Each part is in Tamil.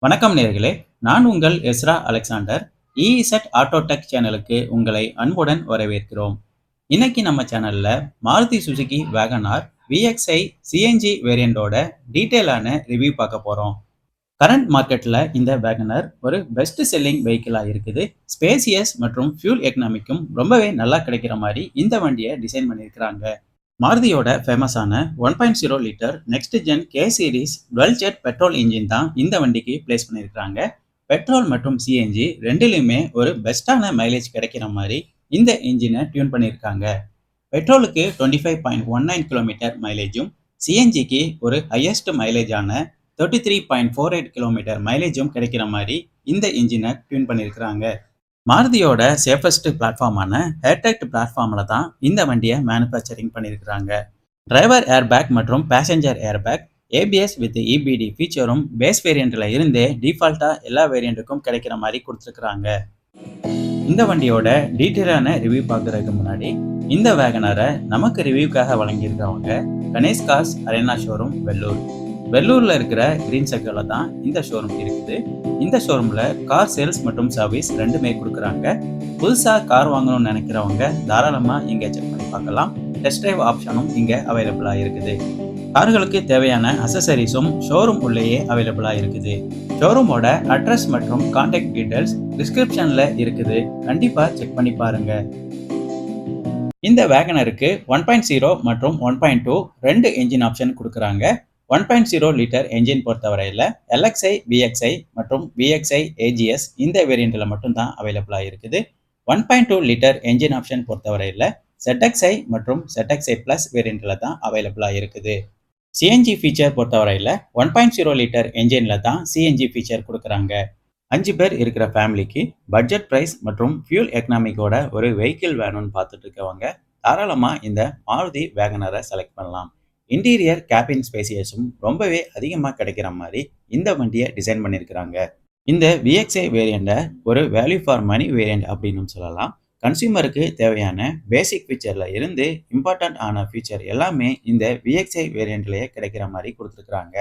வணக்கம் நேயர்களே, நான் உங்கள் எஸ்ரா அலெக்சாண்டர். இஇசட் ஆட்டோடெக் சேனலுக்கு உங்களை அன்புடன் வரவேற்கிறோம். இன்னைக்கு நம்ம சேனல்ல Maruti Suzuki wagon R VXI CNG வேரியண்டோட டீட்டெயிலான ரிவ்யூ பார்க்க போறோம். கரண்ட் மார்க்கெட்ல இந்த வேகனர் ஒரு பெஸ்ட் செல்லிங் வெஹிக்கிளா இருக்குது. ஸ்பேசியஸ் மற்றும் ஃபியூல் எக்கனாமிக்கும் ரொம்பவே நல்லா கிடைக்கிற மாதிரி இந்த வண்டியை டிசைன் பண்ணியிருக்கிறாங்க. மாருதியோட ஃபேமஸான 1.0 litre next gen K series dual jet petrol engine தான் இந்த வண்டிக்கு பிளேஸ் பண்ணியிருக்காங்க. பெட்ரோல் மற்றும் சிஎன்ஜி ரெண்டுலையுமே ஒரு பெஸ்ட்டான மைலேஜ் கிடைக்கிற மாதிரி இந்த இன்ஜினை டியூன் பண்ணியிருக்காங்க. பெட்ரோலுக்கு 25.19 கிலோமீட்டர் மைலேஜும், சிஎன்ஜிக்கு ஒரு ஹையஸ்ட் மைலேஜான 33.48 கிலோமீட்டர் மைலேஜும் கிடைக்கிற மாதிரி இந்த இன்ஜினை டியூன் பண்ணியிருக்கிறாங்க. மாருதியோட சேஃபஸ்ட் பிளாட்ஃபார்மான ஏர்டெக்ட் பிளாட்ஃபார்மில் தான் இந்த வண்டியை மேனுஃபேக்சரிங் பண்ணியிருக்கிறாங்க. டிரைவர் ஏர்பேக் மற்றும் passenger airbag, ABS with EBD ஃபீச்சரும் பேஸ் வேரியண்ட்டில் இருந்தே டிஃபால்ட்டாக எல்லா வேரியண்ட்டுக்கும் கிடைக்கிற மாதிரி கொடுத்துருக்குறாங்க. இந்த வண்டியோட டீட்டெயிலான ரிவ்யூ பார்க்குறதுக்கு முன்னாடி இந்த வேகனரை நமக்கு ரிவ்யூக்காக வழங்கியிருக்கிறவங்க Ganesh cars arena showroom Vellore. வெள்ளூரில் இருக்கிற கிரீன் சர்க்கிளில் தான் இந்த ஷோரூம் இருக்குது. இந்த ஷோரூமில் கார் சேல்ஸ் மற்றும் சர்வீஸ் ரெண்டுமே கொடுக்குறாங்க. புதுசாக கார் வாங்கணும்னு நினைக்கிறவங்க தாராளமாக இங்கே செக் பண்ணி பார்க்கலாம். டெஸ்ட் டிரைவ் ஆப்ஷனும் இங்கே அவைலபிளாக இருக்குது. கார்களுக்கு தேவையான அசசரிஸும் ஷோரூம் உள்ளேயே அவைலபிளாக இருக்குது. ஷோரூமோட அட்ரஸ் மற்றும் கான்டாக்ட் டீட்டெயில்ஸ் டிஸ்கிரிப்ஷனில் இருக்குது. கண்டிப்பாக செக் பண்ணி பாருங்க. இந்த வேகனருக்கு 1.0 மற்றும் 1.2 ரெண்டு என்ஜின் ஆப்ஷன் கொடுக்குறாங்க. 1.0 லிட்டர் என்ஜின் பொறுத்தவரையில் எல்எக்ஸ்ஐ விஎக்ஸ்ஐ மற்றும் விஎக்ஸ்ஐ ஏஜிஎஸ் இந்த வேரியண்ட்டில் மட்டும்தான் அவைலபிளாக இருக்குது. 1.2 லிட்டர் என்ஜின் ஆப்ஷன் பொறுத்தவரையில் ZXi மற்றும் ZXi ப்ளஸ் வேரியண்ட்டில் தான் அவைலபிளாக இருக்குது. சிஎன்ஜி ஃபீச்சர் பொறுத்தவரையில் 1.0 லிட்டர் என்ஜினில் தான் சிஎன்ஜி ஃபீச்சர் கொடுக்குறாங்க. 5 பேர் இருக்கிற ஃபேமிலிக்கு பட்ஜெட் ப்ரைஸ் மற்றும் ஃபியூல் எக்கனாமிக்கோட ஒரு வெஹிக்கிள் வேணும்னு பார்த்துட்டு இருக்கவங்க தாராளமாக இந்த மாருதி வேகனரை செலக்ட் பண்ணலாம். இன்டீரியர் கேபின் ஸ்பேசியஸும் ரொம்பவே அதிகமாக கிடைக்கிற மாதிரி இந்த வண்டியை டிசைன் பண்ணியிருக்கிறாங்க. இந்த விஎக்ஸ்ஐ வேரியண்ட்டை ஒரு வேல்யூ ஃபார் மணி வேரியண்ட் அப்படின்னு சொல்லலாம். கன்சியூமருக்கு தேவையான பேசிக் ஃபீச்சரில் இருந்து இம்பார்ட்டண்ட் ஆன ஃபீச்சர் எல்லாமே இந்த விஎக்ஸ்ஐ வேரியண்ட்லேயே கிடைக்கிற மாதிரி கொடுத்துருக்குறாங்க.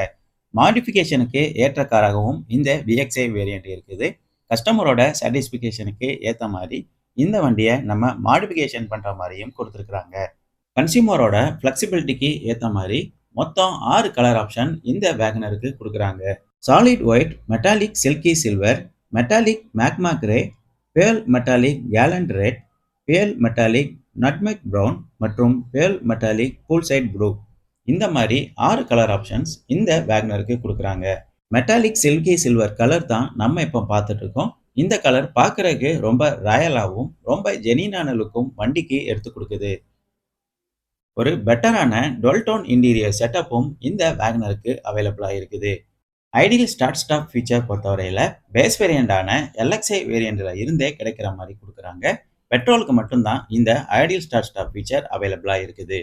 மாடிஃபிகேஷனுக்கு ஏற்ற காராகவும் இந்த விஎக்ஸ்ஐ வேரியண்ட் இருக்குது. கஸ்டமரோட சாட்டிஸ்ஃபிகேஷனுக்கு ஏற்ற மாதிரி இந்த வண்டியை நம்ம மாடிஃபிகேஷன் பண்ணுற மாதிரியும் கொடுத்துருக்குறாங்க. கன்சியூமரோட ஃப்ளெக்சிபிலிட்டிக்கு ஏற்ற மாதிரி மொத்தம் 6 கலர் ஆப்ஷன் இந்த வேகனருக்கு கொடுக்குறாங்க. Solid white, metallic silky silver, metallic magma grey, pearl metallic கேலண்ட் red, pearl metallic nutmeg brown மற்றும் பேர்ல் மெட்டாலிக் பூல்சைட் ப்ளூ. இந்த மாதிரி 6 கலர் ஆப்ஷன்ஸ் இந்த வேகனருக்கு கொடுக்குறாங்க. மெட்டாலிக் சில்கி சில்வர் கலர் தான் நம்ம இப்போ பார்த்துட்டு இருக்கோம். இந்த கலர் பார்க்குறதுக்கு ரொம்ப ராயலாகவும் ரொம்ப ஜெனினான லுக்கும் வண்டிக்கு எடுத்து கொடுக்குது. ஒரு பெட்டரான டுவெல் டோன் இன்டீரியர் செட்டப்பும் இந்த வேகனருக்கு அவைலபிளாக இருக்குது. ஐடியல் ஸ்டார்ட் ஸ்டாப் ஃபீச்சர் பொறுத்தவரையில் பேஸ் வேரியண்டான எல்எக்ஸ்ஐ வேரியண்டில் இருந்தே கிடைக்கிற மாதிரி கொடுக்குறாங்க. பெட்ரோலுக்கு மட்டும்தான் இந்த ஐடியல் ஸ்டார்ட் ஸ்டாப் ஃபீச்சர் அவைலபிளாக இருக்குது.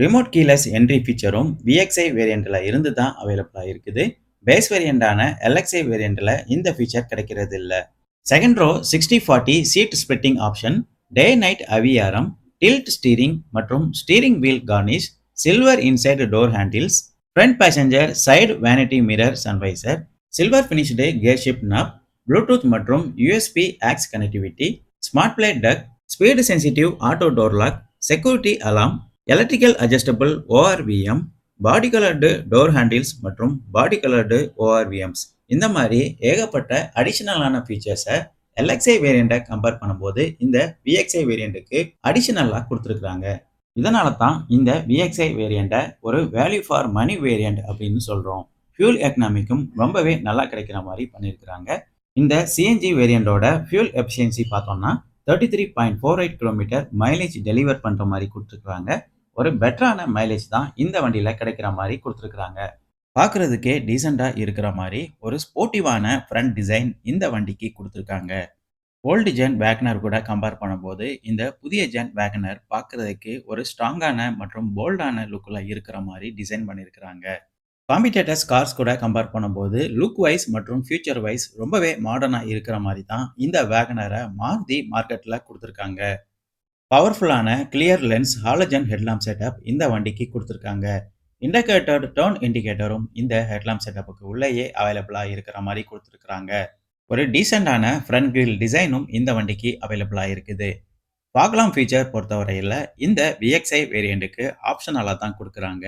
ரிமோட் கீலெஸ் என்ட்ரி ஃபீச்சரும் விஎக்ஸ்ஐ வேரியண்டில் இருந்து தான் அவைலபிளாக இருக்குது. பேஸ் வேரியண்டான எல்எக்ஸ்ஐ வேரியண்டில் இந்த ஃபீச்சர் கிடைக்கிறது இல்லை. Second row 60/40 seat splitting option, day night அவியாரம், டில்ட் ஸ்டீரிங் மற்றும் steering wheel garnish, silver inside door handles, front passenger side vanity mirror sun visor, silver finished gear shift knob, Bluetooth மற்றும் USB aux connectivity, smart play dock, speed sensitive auto door lock, security alarm, electrical adjustable ORVM, body coloured door handles மற்றும் பாடி கலர்டு ஓஆர்விஎம்ஸ். இந்த மாதிரி ஏகப்பட்ட அடிஷனலான ஃபீச்சர்ஸை எல்எக்ஸ்ஐ வேரியண்ட்டை கம்பேர் பண்ணும்போது இந்த விஎக்ஸ்ஐ வேரியண்ட்டுக்கு அடிஷனலாக கொடுத்துருக்குறாங்க. இதனால தான் இந்த விஎக்ஸ்ஐ வேரியண்ட்டை ஒரு வேல்யூ ஃபார் மணி வேரியண்ட் அப்படின்னு சொல்கிறோம். ஃபியூல் எக்கனாமிக்கும் ரொம்பவே நல்லா கிடைக்கிற மாதிரி பண்ணியிருக்கிறாங்க. இந்த சிஎன்ஜி வேரியண்டோட ஃபியூல் எஃபிஷியன்சி பார்த்தோம்னா 33.48 கிலோமீட்டர் மைலேஜ் டெலிவர் பண்ணுற மாதிரி கொடுத்துருக்குறாங்க. ஒரு பெட்டரான மைலேஜ் தான் இந்த வண்டியில் கிடைக்கிற மாதிரி கொடுத்துருக்குறாங்க. பார்க்குறதுக்கே டீசெண்டாக இருக்கிற மாதிரி ஒரு ஸ்போர்ட்டிவான ஃப்ரண்ட் டிசைன் இந்த வண்டிக்கு கொடுத்துருக்காங்க. ஓல்டு ஜென் வேகனர் கூட கம்பேர் பண்ணும்போது இந்த புதிய ஜென் வேகனர் பார்க்குறதுக்கு ஒரு ஸ்ட்ராங்கான மற்றும் போல்டான லுக்கில் இருக்கிற மாதிரி டிசைன் பண்ணியிருக்கிறாங்க. காம்பிடேட்டர்ஸ் கார்ஸ் கூட கம்பேர் பண்ணும்போது லுக் வைஸ் மற்றும் ஃபியூச்சர் வைஸ் ரொம்பவே மாடர்னாக இருக்கிற மாதிரி தான் இந்த வேகனரை மாருதி மார்க்கெட்டில் கொடுத்துருக்காங்க. பவர்ஃபுல்லான clear lens halogen headlamp setup இந்த வண்டிக்கு கொடுத்துருக்காங்க. இண்டிகேட்டர் டர்ன் இண்டிகேட்டரும் இந்த ஹெட்லாம்ப் செட்டப்புக்கு உள்ளேயே அவைலபிளா இருக்கிற மாதிரி கொடுத்துருக்காங்க. ஒரு டீசென்டான ஃப்ரண்ட் கிரில் டிசைனும் இந்த வண்டிக்கு அவைலபிளா இருக்குது. ஃபாக் ஃபீச்சர் பொறுத்தவரையில இந்த VXi வேரியண்ட்டுக்கு ஆப்ஷனலா தான் கொடுக்குறாங்க.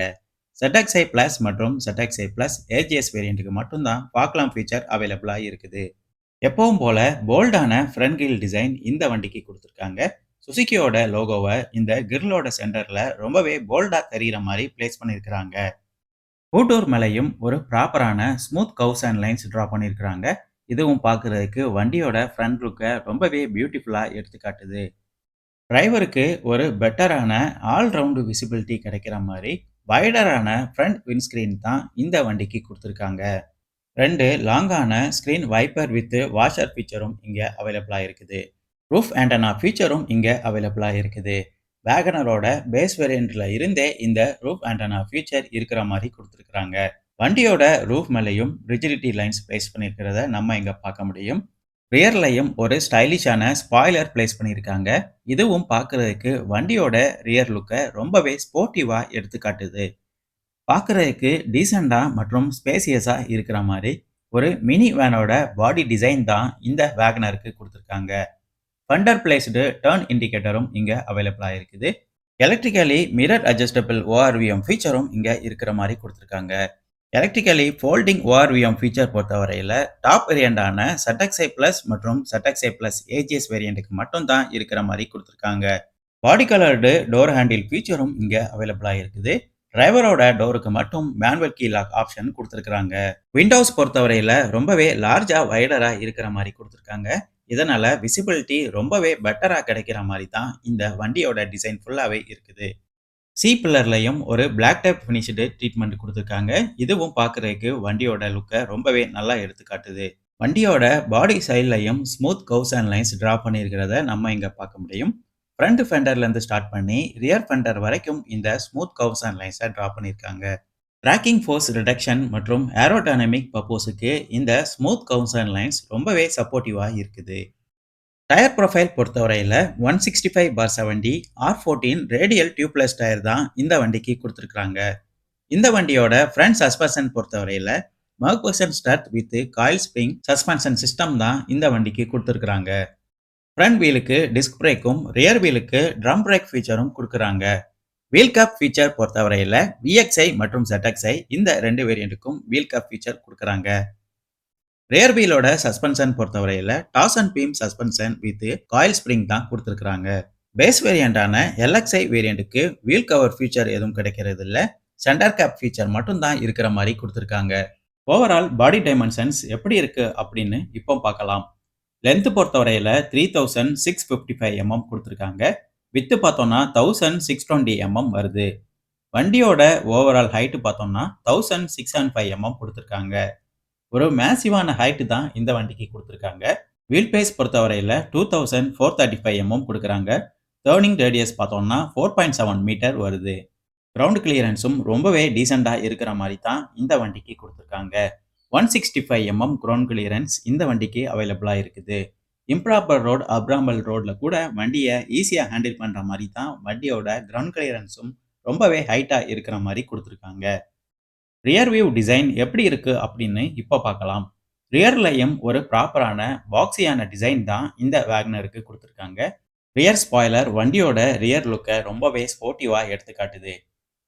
ZXi Plus மற்றும் ZXi Plus AGS வேரியண்ட்டுக்கு மட்டும்தான் ஃபாக் ஃபீச்சர் அவைலபிளா இருக்குது. எப்பவும் போல போல்டான ஃப்ரண்ட் கிரில் டிசைன் இந்த வண்டிக்கு கொடுத்துருக்காங்க. சுசுகியோட லோகோவை இந்த கிரிலோட சென்டர்ல ரொம்பவே போல்டா தெரிகிற மாதிரி பிளேஸ் பண்ணியிருக்கிறாங்க. ஊட்டூர் மேலையும் ஒரு ப்ராப்பரான smooth curves and lines draw பண்ணியிருக்கிறாங்க. இதுவும் பார்க்கறதுக்கு வண்டியோட ஃப்ரண்ட் லுக்கை ரொம்பவே பியூட்டிஃபுல்லா எடுத்து காட்டுது. டிரைவருக்கு ஒரு பெட்டரான ஆல் ரவுண்டு விசிபிலிட்டி கிடைக்கிற மாதிரி வைடரான ஃப்ரண்ட் விண்ட்ஸ்கிரீன் தான் இந்த வண்டிக்கு கொடுத்துருக்காங்க. 2 லாங்கான ஸ்க்ரீன் வைப்பர் வித் வாஷர் ஃபீச்சரும் இங்க அவைலபிளா இருக்குது. ரூஃப் ஆண்டனா ஃபீச்சரும் இங்க அவைலபிளா இருக்குது. வேகனரோட பேஸ் வேரியண்ட்ல இருந்தே இந்த ரூஃப் ஆண்டனா ஃபீச்சர் இருக்கிற மாதிரி கொடுத்துருக்காங்க. வண்டியோட ரூஃப் மேலேயும் ரிஜிடிட்டி லைன்ஸ் பிளேஸ் பண்ணியிருக்கிறத நம்ம இங்க பார்க்க முடியும். ரியர்லையும் ஒரு ஸ்டைலிஷான ஸ்பாய்லர் பிளேஸ் பண்ணியிருக்காங்க. இதுவும் பார்க்கறதுக்கு வண்டியோட ரியர் லுக்கை ரொம்பவே ஸ்போர்ட்டிவா எடுத்து காட்டுது. பார்க்கறதுக்கு டீசெண்டா மற்றும் ஸ்பேசியஸா இருக்கிற மாதிரி ஒரு மினி வேனோட பாடி டிசைன் தான் இந்த வேகனருக்கு கொடுத்துருக்காங்க. ஃபண்டர் பிளேஸ்டு டர்ன் இண்டிகேட்டரும் இங்க அவைலபிளா இருக்குது. எலக்ட்ரிக்கலி மிரர் அட்ஜஸ்டபிள் ORVM ஃபீச்சரும் இங்க இருக்கிற மாதிரி கொடுத்துருக்காங்க. எலக்ட்ரிக்கலி ஃபோல்டிங் ORVM ஃபீச்சர் பொறுத்தவரையில டாப் வேரியண்டான ZXi Plus மற்றும் ZXi Plus AGS வேரியண்ட்டுக்கு மட்டும் தான் இருக்கிற மாதிரி கொடுத்துருக்காங்க. பாடி கலர்டு டோர் ஹேண்டில் ஃபீச்சரும் இங்க அவைலபிளா இருக்குது. டிரைவரோட டோருக்கு மட்டும் மேனுவல் கீ லாக் ஆப்ஷன் கொடுத்துருக்காங்க. விண்டோஸ் பொறுத்தவரையில ரொம்பவே லார்ஜா வைடரா இருக்கிற மாதிரி கொடுத்துருக்காங்க. இதனால விசிபிலிட்டி ரொம்பவே பெட்டரா கிடைக்கிற மாதிரி தான் இந்த வண்டியோட டிசைன் ஃபுல்லாவே இருக்குது. சி பில்லர்லையும் ஒரு பிளாக் டைப் ஃபினிஷ்டு ட்ரீட்மெண்ட் கொடுத்துருக்காங்க. இதுவும் பார்க்கறதுக்கு வண்டியோட லுக்கை ரொம்பவே நல்லா எடுத்து காட்டுது. வண்டியோட பாடி சைட்லையும் smooth curves and lines draw பண்ணியிருக்கிறத நம்ம இங்க பார்க்க முடியும். ஃப்ரண்ட் ஃபெண்டர்லேருந்து ஸ்டார்ட் பண்ணி ரியர் ஃபெண்டர் வரைக்கும் இந்த ஸ்மூத் கர்வ்ஸ் அண்ட் லைன்ஸை டிரா பண்ணியிருக்காங்க. ட்ராக்கிங் ஃபோர்ஸ் ரிடக்ஷன் மற்றும் ஏரோடைனமிக் பர்போஸுக்கு இந்த ஸ்மூத் கர்வ்ஸ் அண்ட் லைன்ஸ் ரொம்பவே சப்போர்ட்டிவாக இருக்குது. டயர் ப்ரொஃபைல் பொறுத்தவரையில் 165/70 R14 ரேடியல் டியூப்லெஸ் டயர் தான் இந்த வண்டிக்கு கொடுத்துருக்காங்க. இந்த வண்டியோட ஃப்ரண்ட் சஸ்பென்ஷன் பொறுத்தவரையில் McPherson strut with coil spring suspension system தான் இந்த வண்டிக்கு கொடுத்துருக்காங்க. ஃப்ரண்ட் வீலுக்கு டிஸ்க் பிரேக்கும் ரியர் வீலுக்கு ட்ரம் பிரேக் ஃபீச்சரும் கொடுக்குறாங்க. வீல் கேப் ஃபீச்சர் பொறுத்தவரையில் VXi மற்றும் ZXi இந்த 2 வேரியண்ட்டுக்கும் வீல் கேப் ஃபீச்சர் கொடுக்குறாங்க. ரியர் வீலோட சஸ்பென்ஷன் பொறுத்தவரையில் toss and beam suspension with coil spring தான் கொடுத்துருக்காங்க. பேஸ் வேரியண்டான LXi வேரியண்ட்டுக்கு வீல் கவர் ஃபீச்சர் எதுவும் கிடைக்கிறது இல்லை. சென்டர் கேப் ஃபீச்சர் மட்டும் தான் இருக்கிற மாதிரி கொடுத்துருக்காங்க. ஓவரால் பாடி டைமென்ஷன்ஸ் எப்படி இருக்கு அப்படின்னு இப்போ பார்க்கலாம். லென்த் பொறுத்தவரையில் 3655 mm கொடுத்துருக்காங்க. வித்து பார்த்தோம்னா 1620 mm வருது. வண்டியோட ஓவரால் ஹைட்டு பார்த்தோம்னா 1605 mm கொடுத்துருக்காங்க. ஒரு மேசிவான ஹைட்டு தான் இந்த வண்டிக்கு கொடுத்துருக்காங்க. வீல் பேஸ் பொறுத்தவரையில் 2435 mm கொடுக்குறாங்க. டேர்னிங் ரேடியஸ் பார்த்தோம்னா 4.7 மீட்டர் வருது. கிரவுண்ட் கிளியரன்ஸும் ரொம்பவே டீசெண்டாக இருக்கிற மாதிரி தான் இந்த வண்டிக்கு கொடுத்துருக்காங்க. 165 mm கிரவுண்ட் கிளியரன்ஸ் இந்த வண்டிக்கு அவைலபிளாக இருக்குது. இம்ப்ராப்பர் ரோடு அப்ராமல் ரோடில் கூட வண்டியை ஈஸியாக ஹேண்டில் பண்ணுற மாதிரி தான் வண்டியோட கிரவுண்ட் கிளியரன்ஸும் ரொம்பவே ஹைட்டாக இருக்கிற மாதிரி கொடுத்துருக்காங்க. ரியர் வியூ டிசைன் எப்படி இருக்கு அப்படின்னு இப்போ பார்க்கலாம். ரியர்லையும் ஒரு ப்ராப்பரான பாக்ஸியான டிசைன் தான் இந்த வேகனருக்கு கொடுத்துருக்காங்க. ரியர் ஸ்பாய்லர் வண்டியோட ரியர் லுக்கை ரொம்பவே ஸ்போர்ட்டிவாக எடுத்து காட்டுது.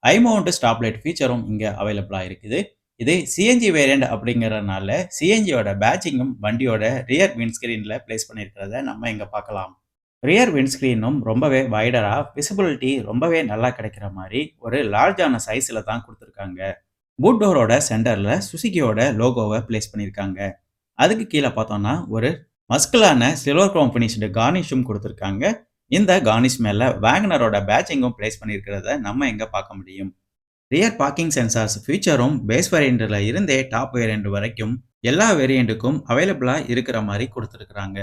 ஹை மவுண்ட் ஸ்டாப் லைட் ஃபீச்சரும் இங்கே அவைலபிளாக இருக்குது. இது சிஎன்ஜி வேரியண்ட் அப்படிங்கிறதுனால சிஎன்ஜியோட பேட்சிங்கும் வண்டியோட ரியர் விண்ட்ஸ்கிரீனில் பிளேஸ் பண்ணியிருக்கிறத நம்ம இங்கே பார்க்கலாம். ரியர் விண்ட்ஸ்கிரீனும் ரொம்பவே வைடராக விசிபிலிட்டி ரொம்பவே நல்லா கிடைக்கிற மாதிரி ஒரு லார்ஜான சைஸில் தான் கொடுத்துருக்காங்க. பூட் டோரோட சென்டரில் சுசுகியோட லோகோவை பிளேஸ் பண்ணியிருக்காங்க. அதுக்கு கீழே பார்த்தோம்னா ஒரு மஸ்குலான சில்வர் குரோம் ஃபினிஷ்டு கார்னிஷும் கொடுத்துருக்காங்க. இந்த கார்னிஷ் மேலே வேகனரோட பேட்சிங்கும் பிளேஸ் பண்ணியிருக்கிறத நம்ம இங்கே பார்க்க முடியும். ரியர் பார்க்கிங் சென்சார்ஸ் ஃபீச்சரும் பேஸ் வேரியண்ட்டில் இருந்தே டாப் வேரியண்ட் வரைக்கும் எல்லா வேரியண்ட்டுக்கும் அவைலபிளாக இருக்கிற மாதிரி கொடுத்துருக்குறாங்க.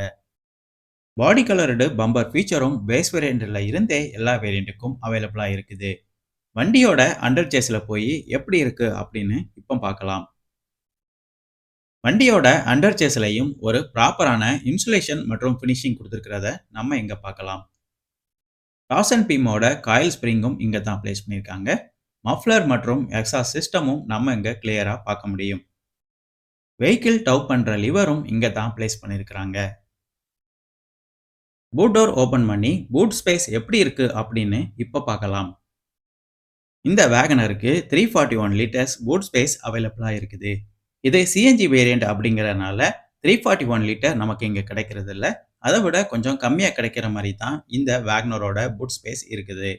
பாடி கலர்டு பம்பர் ஃபீச்சரும் பேஸ் வேரியண்ட்டில் இருந்தே எல்லா வேரியண்ட்டுக்கும் அவைலபிளாக இருக்குது. வண்டியோட அண்டர் சேஸில் போய் எப்படி இருக்கு அப்படின்னு இப்போ பார்க்கலாம். வண்டியோட அண்டர் சேஸ்லையும் ஒரு ப்ராப்பரான இன்சுலேஷன் மற்றும் ஃபினிஷிங் கொடுத்துருக்கிறத நம்ம இங்கே பார்க்கலாம். டாஸ் அண்ட் பீமோட காயில் ஸ்ப்ரிங்கும் இங்கே தான் பிளேஸ் பண்ணியிருக்காங்க. மஃப்ளர் மற்றும் எக்ஸாஸ்ட் சிஸ்டமும் நம்ம இங்க கிளியரா பார்க்க முடியும். வெஹிக்கிள் டவ் பண்ற லிவரும் இங்க தான் பிளேஸ் பண்ணியிருக்கிறாங்க. பூட் டோர் ஓபன் பண்ணி பூட் ஸ்பேஸ் எப்படி இருக்கு அப்படின்னு இப்ப பார்க்கலாம். இந்த வேகனருக்கு 341 லிட்டர்ஸ் பூட் ஸ்பேஸ் அவைலபிளா இருக்குது. இது சிஎன்ஜி வேரியன்ட் அப்படிங்கறதுனால 341 லிட்டர் நமக்கு இங்க கிடைக்கிறது இல்ல. அதை விட கொஞ்சம் கம்மியா கிடைக்கிற மாதிரி தான் இந்த வேகனரோட பூட் ஸ்பேஸ் இருக்குது.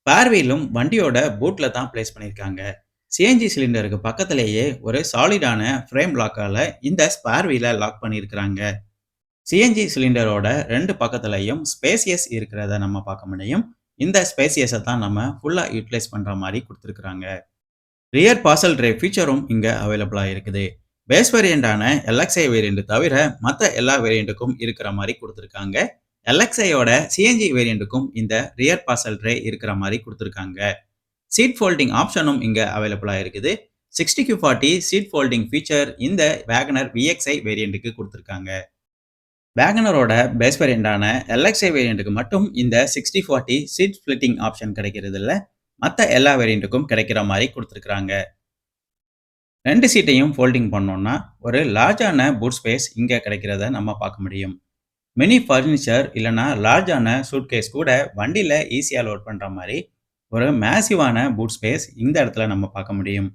ஸ்பேர் வீலும் வண்டியோட பூட்ல தான் பிளேஸ் பண்ணியிருக்காங்க. சிஎன்ஜி சிலிண்டருக்கு பக்கத்திலேயே ஒரு சாலிடான ஃப்ரேம் லாக்கால இந்த ஸ்பேர் வீலை லாக் பண்ணியிருக்கிறாங்க. சிஎன்ஜி சிலிண்டரோட 2 பக்கத்துலயும் ஸ்பேசியஸ் இருக்கிறத நம்ம பார்க்க முடியும். இந்த ஸ்பேசியஸை தான் நம்ம ஃபுல்லா யூட்டிலைஸ் பண்ற மாதிரி கொடுத்துருக்காங்க. ரியர் பார்சல் ட்ரே ஃபீச்சரும் இங்க அவைலபிளா இருக்குது. பேஸ் வேரியண்டான எல்எக்ஸ்ஐ வேரியண்ட் தவிர மற்ற எல்லா வேரியண்ட்டுக்கும் இருக்கிற மாதிரி கொடுத்துருக்காங்க. எல்எக்ஸ்ஐயோட சிஎன்ஜி வேரியண்ட்டுக்கும் இந்த ரியர் பார்சல் ட்ரே இருக்கிற மாதிரி கொடுத்துருக்காங்க. சீட் ஃபோல்டிங் ஆப்ஷனும் இங்க அவைலபிளா இருக்குது. 60x40 சீட் ஃபோல்டிங் ஃபீச்சர் இந்த வேகனர் விஎக்ஸ்ஐ வேரியண்ட்டுக்கு கொடுத்துருக்காங்க. வேகனரோட பேஸ் வேரியண்டான எல்எக்ஸ்ஐ வேரியண்ட்டுக்கு மட்டும் இந்த 60/40 சீட் ஸ்பிளிட்டிங் ஆப்ஷன் கிடைக்கிறது இல்ல. மற்ற எல்லா வேரியண்ட்டுக்கும் கிடைக்கிற மாதிரி கொடுத்துருக்காங்க. 2 சீட்டையும் ஃபோல்டிங் பண்ணோம்னா ஒரு லார்ஜான பூட் ஸ்பேஸ் இங்க கிடைக்கிறத நம்ம பார்க்க முடியும். மினி ஃபர்னிச்சர் இல்லைனா லார்ஜான சூட்கேஸ் கூட வண்டியில் ஈஸியாக லோட் பண்ணுற மாதிரி ஒரு மேசிவான பூட் ஸ்பேஸ் இந்த இடத்துல நம்ம பார்க்க முடியும்.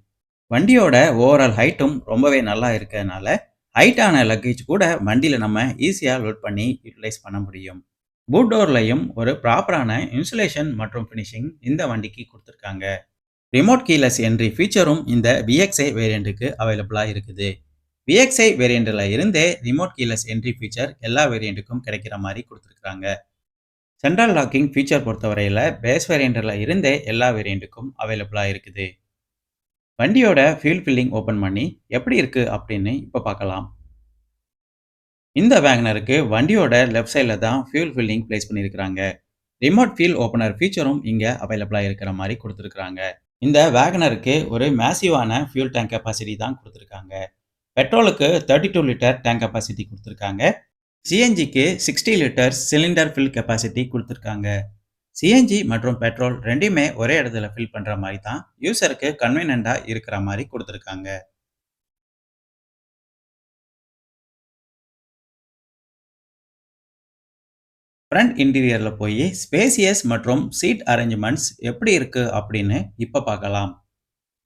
வண்டியோட ஓவரால் ஹைட்டும் ரொம்பவே நல்லா இருக்கிறதுனால ஹைட்டான லக்கேஜ் கூட வண்டியில் நம்ம ஈஸியாக லோட் பண்ணி யூட்டிலைஸ் பண்ண முடியும். பூட் டோர்லையும் ஒரு ப்ராப்பரான இன்சுலேஷன் மற்றும் ஃபினிஷிங் இந்த வண்டிக்கு கொடுத்துருக்காங்க. ரிமோட் கீலெஸ் என்ட்ரி ஃபீச்சரும் இந்த விஎக்ஸ்ஐ வேரியண்ட்டுக்கு அவைலபிளாக இருக்குது. விஎக்ஸ்ஐ வேரியண்ட்டில் இருந்தே ரிமோட் கீலெஸ் என்ட்ரி ஃபீச்சர் எல்லா வேரியண்ட்டுக்கும் கிடைக்கிற மாதிரி கொடுத்துருக்காங்க. சென்ட்ரல் லாக்கிங் ஃபீச்சர் பொறுத்தவரையில் பேஸ் வேரியண்ட்டில் இருந்தே எல்லா வேரியண்ட்டுக்கும் அவைலபிளாக இருக்குது. வண்டியோட ஃபியூல் ஃபில்லிங் ஓப்பன் பண்ணி எப்படி இருக்குது அப்படின்னு இப்போ பார்க்கலாம். இந்த வேகனருக்கு வண்டியோட லெஃப்ட் சைடில் தான் ஃபியூல் ஃபில்லிங் பிளேஸ் பண்ணியிருக்கிறாங்க. ரிமோட் ஃபியூல் ஓப்பனர் ஃபீச்சரும் இங்கே அவைலபிளாக இருக்கிற மாதிரி கொடுத்துருக்காங்க. இந்த வேகனருக்கு ஒரு மேசிவான ஃபியூல் டேங்க் கெப்பாசிட்டி தான் கொடுத்துருக்காங்க. பெட்ரோலுக்கு 32 லிட்டர் டேங்க் கெப்பாசிட்டி கொடுத்துருக்காங்க. சிஎன்ஜிக்கு 60 லிட்டர் சிலிண்டர் ஃபில் கெப்பாசிட்டி கொடுத்துருக்காங்க. சிஎன்ஜி மற்றும் பெட்ரோல் ரெண்டுமே ஒரே இடத்துல ஃபில் பண்ணுற மாதிரி தான் யூசருக்கு கன்வீனியண்டாக இருக்கிற மாதிரி கொடுத்துருக்காங்க. ஃப்ரண்ட் இன்டீரியரில் போய் ஸ்பேசியஸ் மற்றும் சீட் அரேஞ்ச்மெண்ட்ஸ் எப்படி இருக்குது அப்படின்னு இப்போ பார்க்கலாம்.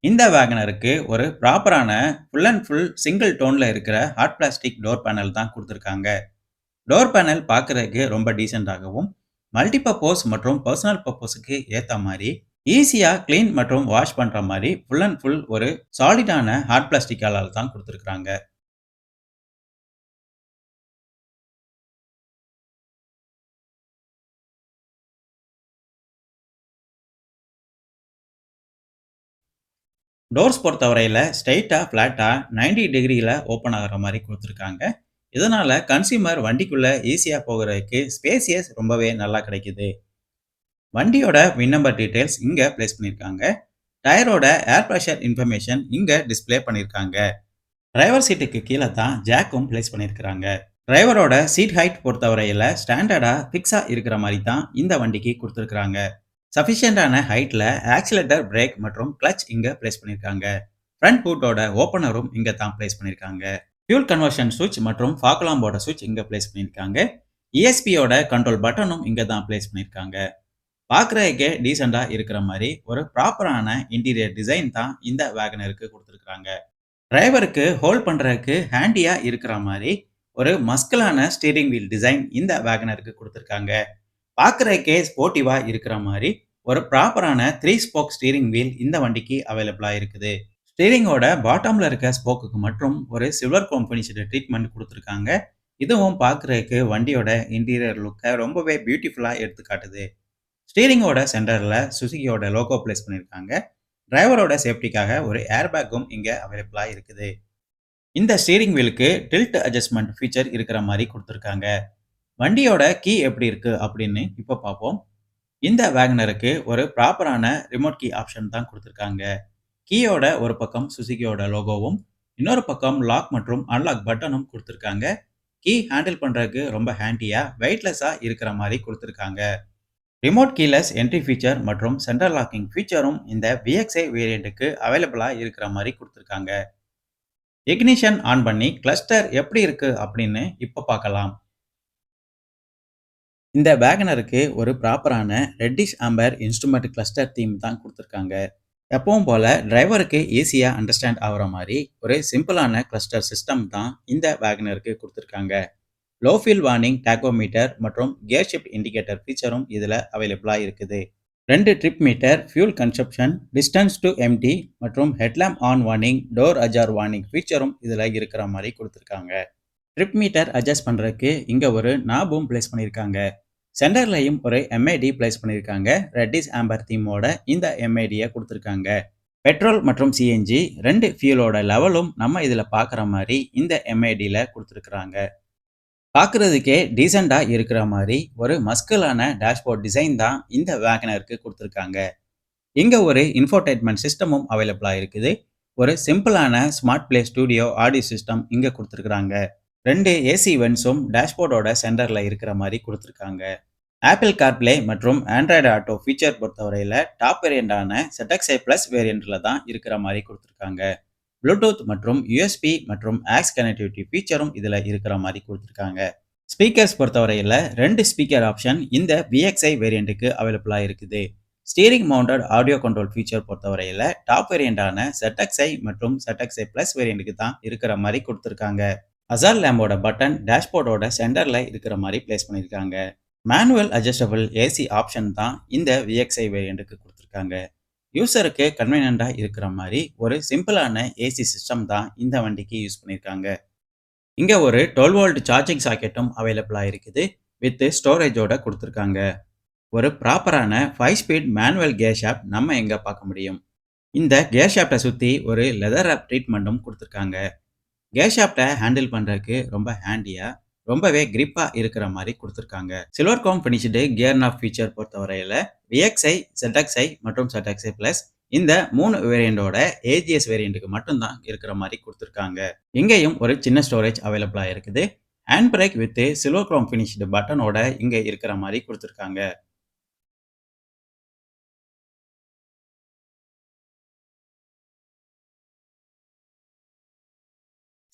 இந்த வேகனருக்கு ஒரு ப்ராப்பரான ஃபுல் அண்ட் ஃபுல் சிங்கிள் டோனில் இருக்கிற ஹாட் பிளாஸ்டிக் டோர் பேனல் தான் கொடுத்துருக்காங்க. டோர் பேனல் பார்க்குறதுக்கு ரொம்ப டீசெண்டாகவும் மல்டிபர்போஸ் மற்றும் பர்சனல் பர்பஸுக்கு ஏற்ற மாதிரி ஈஸியாக க்ளீன் மற்றும் வாஷ் பண்ணுற மாதிரி ஃபுல் அண்ட் ஃபுல் ஒரு சாலிடான ஹாட் பிளாஸ்டிக்கால் தான் கொடுத்துருக்குறாங்க. டோர்ஸ் பொறுத்தவரையில் ஸ்ட்ரைட்டாக ஃப்ளாட்டாக 90 டிகிரியில் ஓப்பன் ஆகிற மாதிரி கொடுத்துருக்காங்க. இதனால் கன்சியூமர் வண்டிக்குள்ளே ஈஸியாக போகிறதுக்கு ஸ்பேசியஸ் ரொம்பவே நல்லா கிடைக்குது. வண்டியோட வின் நம்பர் டீட்டெயில்ஸ் இங்கே பிளேஸ் பண்ணியிருக்காங்க. டயரோட ஏர் ப்ரெஷர் இன்ஃபர்மேஷன் இங்கே டிஸ்பிளே பண்ணியிருக்காங்க. டிரைவர் சீட்டுக்கு கீழே தான் ஜாக்கும் பிளேஸ் பண்ணியிருக்கிறாங்க. டிரைவரோட சீட் ஹைட் பொறுத்தவரையில் ஸ்டாண்டர்டாக ஃபிக்ஸாக இருக்கிற மாதிரி தான் இந்த வண்டிக்கு கொடுத்துருக்குறாங்க. சஃபிஷியண்டான ஹைட்டில் ஆக்சிலேட்டர், பிரேக் மற்றும் கிளச் இங்கே பிளேஸ் பண்ணியிருக்காங்க. ஃப்ரண்ட் பூட்டோட ஓப்பனரும் இங்கே தான் பிளேஸ் பண்ணியிருக்காங்க. ஃபியூல் கன்வர்ஷன் சுவிட்ச் மற்றும் ஃபாக்லாம்போட சுவிட்ச் இங்கே பிளேஸ் பண்ணியிருக்காங்க. இஎஸ்பியோட கண்ட்ரோல் பட்டனும் இங்கே தான் பிளேஸ் பண்ணியிருக்காங்க. பார்க்குறதுக்கே டீசெண்டாக இருக்கிற மாதிரி ஒரு ப்ராப்பரான இன்டீரியர் டிசைன் தான் இந்த வேகனருக்கு கொடுத்துருக்குறாங்க. டிரைவருக்கு ஹோல்ட் பண்ணுறதுக்கு ஹேண்டியாக இருக்கிற மாதிரி ஒரு மஸ்கலான ஸ்டீரிங் வீல் டிசைன் இந்த வேகனருக்கு கொடுத்துருக்காங்க. பார்க்குறதுக்கே ஸ்போர்ட்டிவாக இருக்கிற மாதிரி ஒரு ப்ராப்பரான 3 ஸ்போக் ஸ்டீரிங் வீல் இந்த வண்டிக்கு அவைலபிளாக இருக்குது. ஸ்டீரிங்கோட பாட்டமில் இருக்க ஸ்போக்குக்கு மட்டும் ஒரு சில்வர் குரோம் ஃபினிஷ்டு ட்ரீட்மெண்ட் கொடுத்துருக்காங்க. இதுவும் பார்க்குறதுக்கு வண்டியோட இன்டீரியர் லுக்கை ரொம்பவே பியூட்டிஃபுல்லாக எடுத்து காட்டுது. ஸ்டீரிங்கோட சென்டரில் சுசுகியோட லோகோ பிளேஸ் பண்ணியிருக்காங்க. டிரைவரோட சேஃப்டிக்காக ஒரு ஏர்பேக்கும் இங்கே அவைலபிளாக இருக்குது. இந்த ஸ்டீரிங் வீலுக்கு டில்ட் அட்ஜஸ்ட்மெண்ட் ஃபீச்சர் இருக்கிற மாதிரி கொடுத்துருக்காங்க. வண்டியோட கீ எப்படி இருக்கு அப்படின்னு இப்போ பார்ப்போம். இந்த வேகனருக்கு ஒரு ப்ராப்பரான ரிமோட் கீ ஆப்ஷன் தான் கொடுத்துருக்காங்க. கீயோட ஒரு பக்கம் சுசுகியோட லோகோவும் இன்னொரு பக்கம் லாக் மற்றும் அன்லாக் பட்டனும் கொடுத்துருக்காங்க. கீ ஹேண்டில் பண்ணுறதுக்கு ரொம்ப ஹேண்டியாக வெயிட்லெஸ்ஸாக இருக்கிற மாதிரி கொடுத்துருக்காங்க. ரிமோட் கீலெஸ் என்ட்ரி ஃபீச்சர் மற்றும் சென்ட்ரல் லாக்கிங் ஃபீச்சரும் இந்த VXi வேரியண்ட்டுக்கு அவைலபிளா இருக்கிற மாதிரி கொடுத்துருக்காங்க. இக்னிஷன் ஆன் பண்ணி கிளஸ்டர் எப்படி இருக்கு அப்படின்னு இப்ப பார்க்கலாம். இந்த வேகனருக்கு ஒரு ப்ராப்பரான reddish Amber instrument cluster theme தான் கொடுத்துருக்காங்க. எப்பவும் போல டிரைவருக்கு ஈஸியா அண்டர்ஸ்டாண்ட் ஆகுற மாதிரி ஒரு சிம்பிளான கிளஸ்டர் சிஸ்டம் தான் இந்த வேகனருக்கு கொடுத்துருக்காங்க. லோ ஃபியூல் வார்னிங் டாக்கோமீட்டர் மற்றும் கியர் ஷிஃப்ட் இண்டிகேட்டர் ஃபீச்சரும் இதுல அவைலபிளா இருக்குது. 2 trip meter, fuel consumption, distance to empty மற்றும் headlamp on warning, door ajar warning ஃபீச்சரும் இதுல இருக்கிற மாதிரி கொடுத்துருக்காங்க. ட்ரிப் மீட்டர் அட்ஜஸ்ட் பண்றதுக்கு இங்க ஒரு நாபும் பிளேஸ் பண்ணியிருக்காங்க. சென்டர்லையும் ஒரு எம்ஐடி பிளேஸ் பண்ணியிருக்காங்க. ரெட்டிஸ் ஆம்பர் தீமோட இந்த எம்ஐடியை கொடுத்துருக்காங்க. பெட்ரோல் மற்றும் சிஎன்ஜி 2 ஃபியூலோட லெவலும் நம்ம இதுல பார்க்குற மாதிரி இந்த எம்ஐடியில் கொடுத்துருக்குறாங்க. பார்க்குறதுக்கே டீசெண்டாக இருக்கிற மாதிரி ஒரு மஸ்கலான டேஷ்போர்ட் டிசைன் தான் இந்த வேகனருக்கு கொடுத்துருக்காங்க. இங்கே ஒரு இன்ஃபோர்டைன்மெண்ட் சிஸ்டமும் அவைலபிளாக இருக்குது. ஒரு சிம்பிளான smart play studio audio system இங்கே கொடுத்துருக்குறாங்க. 2 ஏசி வென்ட்ஸும் டேஷ்போர்டோட சென்டரில் இருக்கிற மாதிரி கொடுத்துருக்காங்க. ஆப்பிள் கார்ப்ளே மற்றும் ஆண்ட்ராய்டு ஆட்டோ ஃபீச்சர் பொறுத்தவரையில் டாப் வேரியண்டான ZXi Plus வேரியண்ட்டில் தான் இருக்கிற மாதிரி கொடுத்துருக்காங்க. ப்ளூடூத் மற்றும் USB மற்றும் ஆக்ஸ் கனெக்டிவிட்டி ஃபீச்சரும் இதில் இருக்கிற மாதிரி கொடுத்துருக்காங்க. ஸ்பீக்கர்ஸ் பொறுத்தவரையில் 2 ஸ்பீக்கர் ஆப்ஷன் இந்த VXi வேரியண்ட்டுக்கு அவைலபிளாக இருக்குது. Steering mounted audio control feature பொறுத்தவரையில் டாப் வேரியண்டான ZXi மற்றும் ZXi Plus வேரியண்ட்டுக்கு தான் இருக்கிற மாதிரி கொடுத்துருக்காங்க. அசார் லேம்போட பட்டன் டேஷ்போர்டோட சென்டரில் இருக்கிற மாதிரி பிளேஸ் பண்ணியிருக்காங்க. மேனுவல் அட்ஜஸ்டபிள் ஏசி ஆப்ஷன் தான் இந்த VXi வேரியண்ட்டுக்கு கொடுத்துருக்காங்க. யூசருக்கு கன்வீனியண்டாக இருக்கிற மாதிரி ஒரு சிம்பிளான ஏசி சிஸ்டம் தான் இந்த வண்டிக்கு யூஸ் பண்ணியிருக்காங்க. இங்கே ஒரு 12 வோல்ட் சார்ஜிங் சாக்கெட்டும் அவைலபிளாக இருக்குது. வித் ஸ்டோரேஜோட கொடுத்துருக்காங்க. ஒரு ப்ராப்பரான 5 ஸ்பீட் மேனுவல் கேர் ஷாஃப்ட் நம்ம எங்கே பார்க்க முடியும். இந்த கேர் ஷாஃப்டை சுற்றி ஒரு லெதர் ராப் ட்ரீட்மெண்ட்டும் கொடுத்துருக்காங்க. கேர் ஷாஃப்டை ஹேண்டில் பண்ணுறதுக்கு ரொம்ப ஹேண்டியாக ரொம்பவே கிரிப்பாக இருக்கிற மாதிரி கொடுத்துருக்காங்க. சில்வர் காம் ஃபினிஷ்டு கியர் நாப் ஃபீச்சர் பொறுத்தவரையில் VXi, ZXi மற்றும் ZXi Plus இந்த 3 வேரியண்டோட AGS வேரியண்ட்டுக்கு மட்டும்தான் இருக்கிற மாதிரி கொடுத்துருக்காங்க. இங்கேயும் ஒரு சின்ன ஸ்டோரேஜ் அவைலபிளாக இருக்குது. ஹேண்ட் பிரேக் வித் சில்வர் காம் ஃபினிஷ்டு பட்டனோட இங்கே இருக்கிற மாதிரி கொடுத்துருக்காங்க.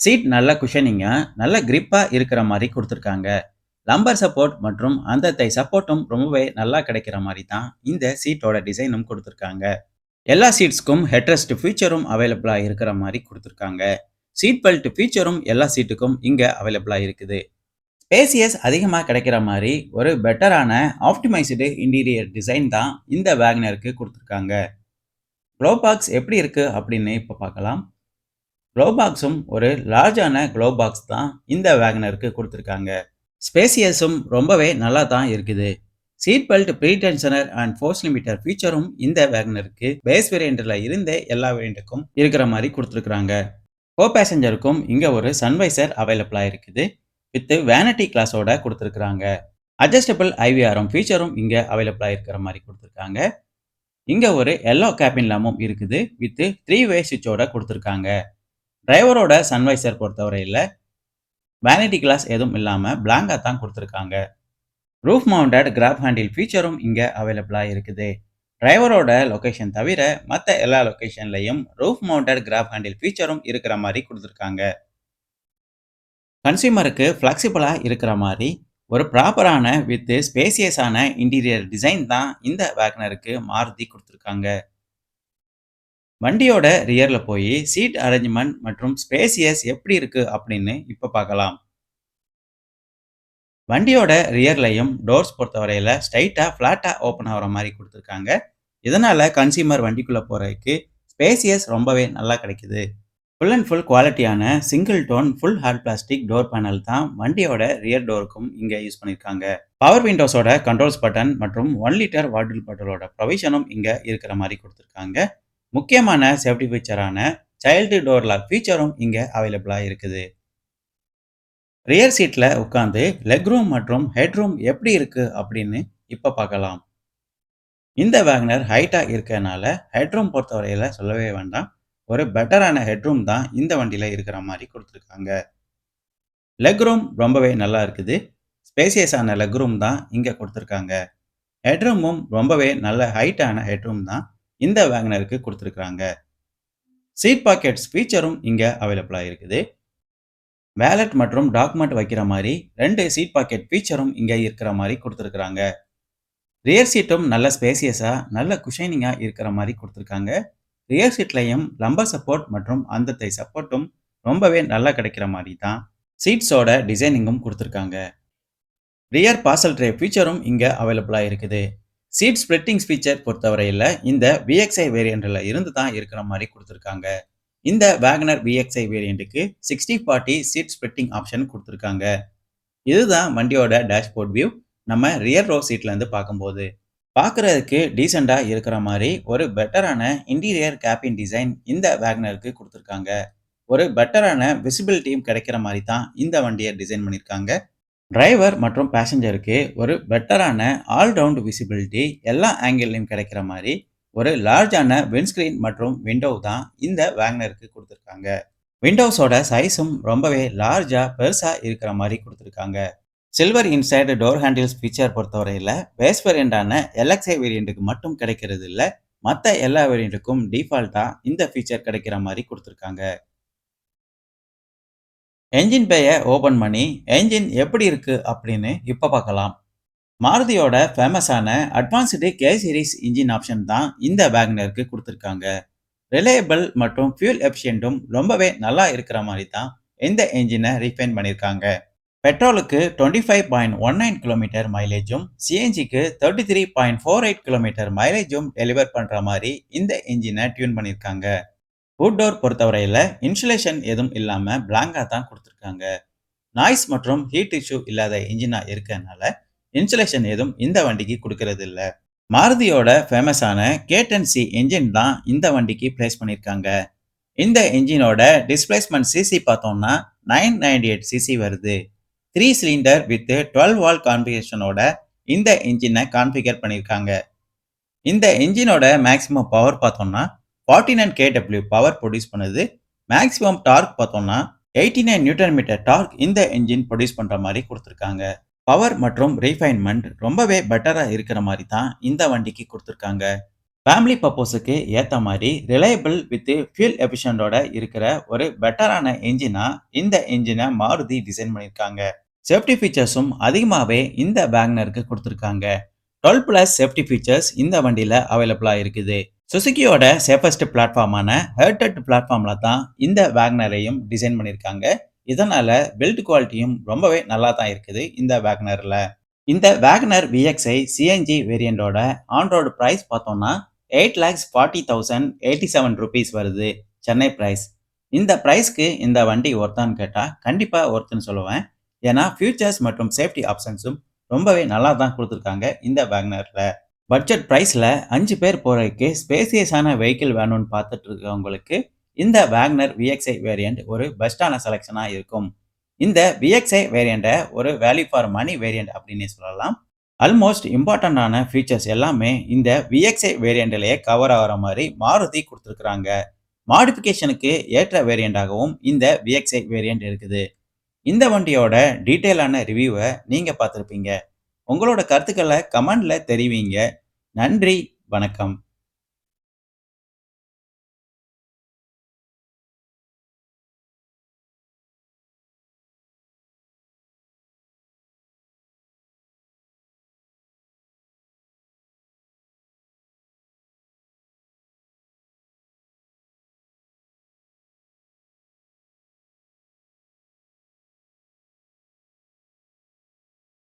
சீட் நல்ல குஷனிங்கா நல்ல கிரிப்பா இருக்கிற மாதிரி கொடுத்துருக்காங்க. லம்பர் சப்போர்ட் மற்றும் அந்த தை சப்போர்ட்டும் ரொம்பவே நல்லா கிடைக்கிற மாதிரி தான் இந்த சீட்டோட டிசைனும் கொடுத்துருக்காங்க. எல்லா சீட்ஸ்க்கும் ஹெட்ரெஸ்ட் ஃபீச்சரும் அவைலபிளாக இருக்கிற மாதிரி கொடுத்துருக்காங்க. சீட் பெல்ட் ஃபீச்சரும் எல்லா சீட்டுக்கும் இங்கே அவைலபிளாக இருக்குது. ஸ்பேசியஸ் அதிகமாக கிடைக்கிற மாதிரி ஒரு பெட்டரான ஆப்டிமைஸ்டு இன்டீரியர் டிசைன் தான் இந்த வேகனருக்கு கொடுத்துருக்காங்க. க்ளோ பாக்ஸ் எப்படி இருக்குது அப்படின்னு இப்போ பார்க்கலாம். க்ளோ பாக்ஸும் ஒரு லார்ஜான க்ளோ பாக்ஸ் தான் இந்த வேகனருக்கு கொடுத்துருக்காங்க. ஸ்பேசியஸும் ரொம்பவே நல்லா தான் இருக்குது. Seat belt pretensioner and force limiter ஃபீச்சரும் இந்த வேகனருக்கு பேஸ் வேரியண்ட்டில் இருந்தே எல்லா வேரியண்ட்டுக்கும் இருக்கிற மாதிரி கொடுத்துருக்குறாங்க. கோ பேசஞ்சருக்கும் இங்கே ஒரு சன்வைசர் அவைலபிளாக இருக்குது. வித் வேனிட்டி கிளாஸோட கொடுத்துருக்குறாங்க. அட்ஜஸ்டபிள் IVRM ஃபீச்சரும் இங்கே அவைலபிளாக இருக்கிற மாதிரி கொடுத்துருக்காங்க. இங்கே ஒரு எல்லோ கேபின் லேம்பும் இருக்குது. வித் 3-வே சுவிட்சோட கொடுத்துருக்காங்க. டிரைவரோட சன்வைசர் பொறுத்தவரையில் வேனிட்டி கிளாஸ் எதுவும் இல்லாமல் பிளாங்காக தான் கொடுத்துருக்காங்க. ரூஃப் மவுண்டட் கிராப் ஹேண்டில் ஃபீச்சரும் இங்கே அவைலபிளாக இருக்குது. டிரைவரோட லொக்கேஷன் தவிர மற்ற எல்லா லொக்கேஷன்லையும் ரூஃப் மவுண்டட் கிராப் ஹேண்டில் ஃபீச்சரும் இருக்கிற மாதிரி கொடுத்துருக்காங்க. கன்சியூமருக்கு ஃப்ளெக்சிபிளாக இருக்கிற மாதிரி ஒரு ப்ராப்பரான வித் ஸ்பேசியஸான இன்டீரியர் டிசைன் தான் இந்த வேகனருக்கு மாருதி கொடுத்துருக்காங்க. வண்டியோட ரியரில் போய் சீட் அரேஞ்ச்மெண்ட் மற்றும் ஸ்பேசியஸ் எப்படி இருக்கு அப்படின்னு இப்போ பார்க்கலாம். வண்டியோட ரியர்லையும் டோர்ஸ் பொறுத்தவரையில் ஸ்ட்ரைட்டாக ஃப்ளாட்டாக ஓப்பன் ஆகிற மாதிரி கொடுத்துருக்காங்க. இதனால் கன்சியூமர் வண்டிக்குள்ளே போகிறதுக்கு ஸ்பேசியஸ் ரொம்பவே நல்லா கிடைக்குது. ஃபுல் அண்ட் ஃபுல் குவாலிட்டியான single tone full hard plastic door panel தான் வண்டியோட ரியர் டோருக்கும் இங்கே யூஸ் பண்ணியிருக்காங்க. பவர் விண்டோஸோட கண்ட்ரோல்ஸ் பட்டன் மற்றும் 1 லிட்டர் வாட்டர் பாட்டிலோட ப்ரொவிஷனும் இங்கே இருக்கிற மாதிரி கொடுத்துருக்காங்க. முக்கியமான சேஃப்டி ஃபீச்சரான சைல்டு டோர் லாக் ஃபீச்சரும் இங்கே அவைலபிளாக இருக்குது. ரியர் சீட்டில் உட்காந்து லெக் ரூம் மற்றும் ஹெட் ரூம் எப்படி இருக்குது அப்படின்னு இப்போ பார்க்கலாம். இந்த வேகனர் ஹைட்டாக இருக்கனால ஹெட் ரூம் பொறுத்தவரையில் சொல்லவே வேண்டாம். ஒரு பெட்டரான ஹெட் ரூம் தான் இந்த வண்டியில் இருக்கிற மாதிரி கொடுத்துருக்காங்க. லெக் ரூம் ரொம்பவே நல்லா இருக்குது. ஸ்பேசியஸான லெக் ரூம் தான் இங்கே கொடுத்துருக்காங்க. ஹெட்ரூமும் ரொம்பவே நல்ல ஹைட்டான ஹெட்ரூம் தான் இந்த வேகனருக்கு கொடுத்துருக்காங்க. சீட் பாக்கெட்ஸ் ஃபீச்சரும் இங்க அவைலபிளா இருக்குது. வேலட் மற்றும் டாக்குமெண்ட் வைக்கிற மாதிரி 2 சீட் பாக்கெட் ஃபீச்சரும் இங்க இருக்கிற மாதிரி கொடுத்துருக்காங்க. ரியர் சீட்டும் நல்ல ஸ்பேசியஸா, நல்ல குஷனிங்கா இருக்கிற மாதிரி கொடுத்துருக்காங்க. ரியர் சீட்லயும் லம்பர் சப்போர்ட் மற்றும் அந்தத்தை சப்போர்ட்டும் ரொம்பவே நல்லா கிடைக்கிற மாதிரி தான் சீட்ஸோட டிசைனிங்கும் கொடுத்துருக்காங்க. ரியர் பார்சல் ட்ரே ஃபீச்சரும் இங்க அவைலபிளா இருக்குது. சீட் ஸ்பிளிட்டிங் ஃபீச்சர் பொறுத்தவரையில் இந்த VXI வேரியண்ட்ல இருந்து தான் இருக்கிற மாதிரி கொடுத்துருக்காங்க. இந்த வேகனர் VXI வேரியண்ட்டுக்கு 60/40 சீட் ஸ்பிளிட்டிங் ஆப்ஷன் கொடுத்துருக்காங்க. இதுதான் வண்டியோட டேஷ்போர்ட் வியூ நம்ம ரியர் ரோ சீட்ல இருந்து பார்க்கும்போது. பார்க்கறதுக்கு டீசெண்டா இருக்கிற மாதிரி ஒரு பெட்டரான இன்டீரியர் கேபின் டிசைன் இந்த வேகனருக்கு கொடுத்துருக்காங்க. ஒரு பெட்டரான விசிபிலிட்டியும் கிடைக்கிற மாதிரி தான் இந்த வண்டியை டிசைன் பண்ணியிருக்காங்க. டிரைவர் மற்றும் பேசஞ்சருக்கு ஒரு பெட்டரான ஆல்ரவுண்ட் விசிபிலிட்டி எல்லா ஆங்கிள்லையும் கிடைக்கிற மாதிரி ஒரு லார்ஜான விண்ட்ஸ்கிரீன் மற்றும் விண்டோ தான் இந்த வேகனருக்கு கொடுத்துருக்காங்க. விண்டோஸோட சைஸும் ரொம்பவே லார்ஜா பெருசா இருக்கிற மாதிரி கொடுத்துருக்காங்க. Silver inside door handles feature பொறுத்தவரையில் பேஸ் வேரியண்டான LXI வேரியண்ட்டுக்கு மட்டும் கிடைக்கிறது இல்லை, மற்ற எல்லா வேரியண்ட்டுக்கும் டிஃபால்ட்டா இந்த ஃபீச்சர் கிடைக்கிற மாதிரி கொடுத்துருக்காங்க. என்ஜின் பேயை ஓபன் பண்ணி என்ஜின் எப்படி இருக்கு அப்படின்னு இப்ப பார்க்கலாம். மாருதியோட ஃபேமஸான advanced K series engine option தான் இந்த வேகனருக்கு கொடுத்துருக்காங்க. ரிலையபிள் மற்றும் ஃபியூல் எஃபிஷியன்ட்டும் ரொம்பவே நல்லா இருக்கிற மாதிரி தான் இந்த என்ஜினை ரீஃபைன் பண்ணியிருக்காங்க. பெட்ரோலுக்கு 25.19 கிலோமீட்டர் மைலேஜும் சிஎன்ஜிக்கு 33.48 கிலோமீட்டர் மைலேஜும் டெலிவர் பண்ற மாதிரி இந்த என்ஜினை டியூன் பண்ணியிருக்காங்க. ஹூட் டோர் பொறுத்தவரையில் இன்சுலேஷன் எதுவும் இல்லாமல் பிளாங்காக தான் கொடுத்துருக்காங்க. நாய்ஸ் மற்றும் ஹீட் இஷ்யூ இல்லாத இன்ஜினாக இருக்கிறதுனால இன்சுலேஷன் எதுவும் இந்த வண்டிக்கு கொடுக்கறது இல்லை. மாருதியோட ஃபேமஸான K10C என்ஜின் தான் இந்த வண்டிக்கு பிளேஸ் பண்ணியிருக்காங்க. இந்த என்ஜினோட டிஸ்பிளேஸ்மெண்ட் சிசி பார்த்தோம்னா 998 சிசி வருது. 3 சிலிண்டர் வித் 12 வால் கான்ஃபிகரேஷனோட இந்த என்ஜினை கான்ஃபிகர் பண்ணியிருக்காங்க. இந்த என்ஜினோட மேக்ஸிமம் பவர் பார்த்தோம்னா 49 kW பவர் ப்ரொடியூஸ் பண்ணுது. மேக்ஸிமம் டார்க் பார்த்தோம்னா 89 நியூட்டன் மீட்டர் டார்க் இந்த என்ஜின் ப்ரொடியூஸ் பண்ற மாதிரி கொடுத்துருக்காங்க. பவர் மற்றும் ரீஃபைன்மெண்ட் ரொம்பவே பெட்டரா இருக்கிற மாதிரி தான் இந்த வண்டிக்கு கொடுத்துருக்காங்க. ஃபேமிலி பர்பஸுக்கு ஏற்ற மாதிரி ரிலையபிள் வித் ஃபியூல் எஃபிஷியன்டோட இருக்கிற ஒரு பெட்டரான என்ஜினா இந்த என்ஜினை மாருதி டிசைன் பண்ணியிருக்காங்க. சேஃப்டி ஃபீச்சர்ஸும் அதிகமாகவே இந்த வேகனருக்கு கொடுத்துருக்காங்க. 12+ சேஃப்டி ஃபீச்சர்ஸ் இந்த வண்டியில் அவைலபிளாக இருக்குது. சுசுகியோட சேஃபஸ்ட் பிளாட்ஃபார்மான ஹெர்டட் பிளாட்ஃபார்ம்ல தான் இந்த வேகனரையும் டிசைன் பண்ணியிருக்காங்க. இதனால பில்ட் குவாலிட்டியும் ரொம்பவே நல்லா தான் இருக்குது இந்த வேகனர்ல. இந்த வேகனர் VXI சிஎன்ஜி வேரியண்டோட ஆன்ரோடு பிரைஸ் பார்த்தோம்னா 8,40,087 rupees வருது சென்னை பிரைஸ். இந்த பிரைஸ்க்கு இந்த வண்டி ஒர்த்தான்னு கேட்டால் கண்டிப்பாக ஒர்த்துன்னு சொல்லுவேன். ஏன்னா ஃபியூச்சர்ஸ் மற்றும் சேஃப்டி ஆப்ஷன்ஸும் ரொம்பவே நல்லா தான் கொடுத்துருக்காங்க இந்த வேகனர்ல. பட்ஜெட் பிரைஸ்ல 5 பேர் போறதுக்கு ஸ்பேசியஸான வெஹிக்கிள் வேணும்னு பார்த்துட்டு இருக்கவங்களுக்கு இந்த வேகனர் VXI வேரியண்ட் ஒரு பெஸ்டான செலெக்ஷனா இருக்கும். இந்த VXI வேரியண்ட்டை ஒரு வேல்யூ ஃபார் மணி வேரியண்ட் அப்படின்னு சொல்லலாம். ஆல்மோஸ்ட் இம்பார்ட்டண்டான ஃபீச்சர்ஸ் எல்லாமே இந்த VXI வேரியண்ட்லயே கவர் ஆகிற மாதிரி மாருதி கொடுத்துருக்குறாங்க. மாடிஃபிகேஷனுக்கு ஏற்ற வேரியண்டாகவும் இந்த VXI வேரியண்ட் இருக்குது. இந்த வண்டியோட டீட்டெயிலான ரிவ்யூவை நீங்க பார்த்துருப்பீங்க. உங்களோட கருத்துக்களை கமெண்ட்ல தெரிவிங்க. நன்றி, வணக்கம்.